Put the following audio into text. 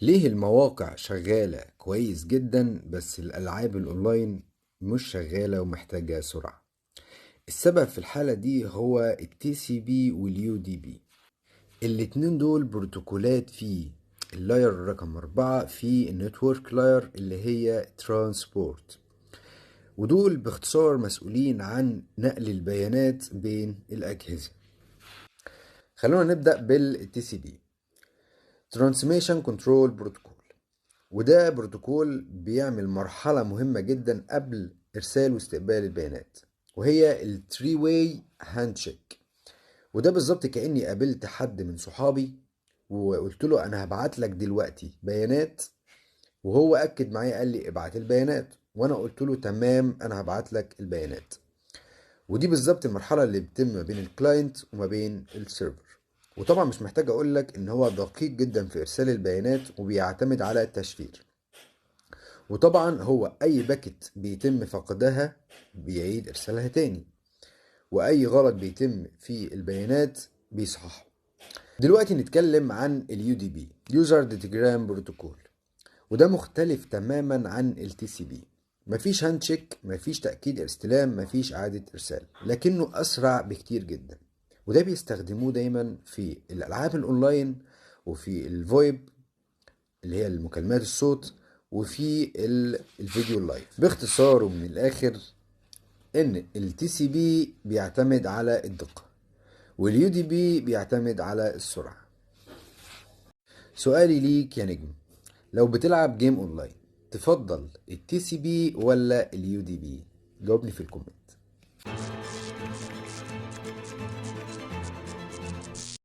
ليه المواقع شغالة كويس جدا بس الألعاب الأونلاين مش شغالة ومحتاجة سرعة؟ السبب في الحالة دي هو التي سي بي واليو دي بي. الاتنين دول بروتوكولات في اللاير رقم 4 في النتورك لاير اللي هي ترانسبورت، ودول باختصار مسؤولين عن نقل البيانات بين الأجهزة. خلونا نبدأ بالتي سي بي، Transmission Control Protocol. وده بروتوكول بيعمل مرحلة مهمة جدا قبل إرسال واستقبال البيانات، وهي التري واي هاندشيك. وده بالظبط كأني قابلت حد من صحابي وقلت له أنا هبعت لك دلوقتي بيانات، وهو أكد معايا قال لي ابعت البيانات، وأنا قلت له تمام أنا هبعت لك البيانات. ودي بالظبط المرحلة اللي بتتم ما بين الكلاينت وما بين السيرفر. وطبعا مش محتاج أقولك إن هو دقيق جدا في إرسال البيانات وبيعتمد على التشفير. وطبعا هو اي باكت بيتم فقدها بيعيد ارسالها تاني، واي غلط بيتم في البيانات بيصححه. دلوقتي نتكلم عن اليو دي بي، يوزر ديتاجرام بروتوكول. وده مختلف تماما عن التي سي بي. مفيش هاندشيك، مفيش تأكيد استلام، مفيش إعادة إرسال، لكنه أسرع بكتير جدا. وده بيستخدموه دايما في الألعاب الأونلاين وفي الفويب اللي هي المكالمات الصوت وفي الفيديو اللايف. باختصار ومن الاخر ان التي سي بي بيعتمد على الدقة، واليو دي بي بيعتمد على السرعة. سؤالي ليك يا نجم، لو بتلعب جيم اونلاين تفضل التي سي بي ولا اليو دي بي؟ جاوبني في الكومنت.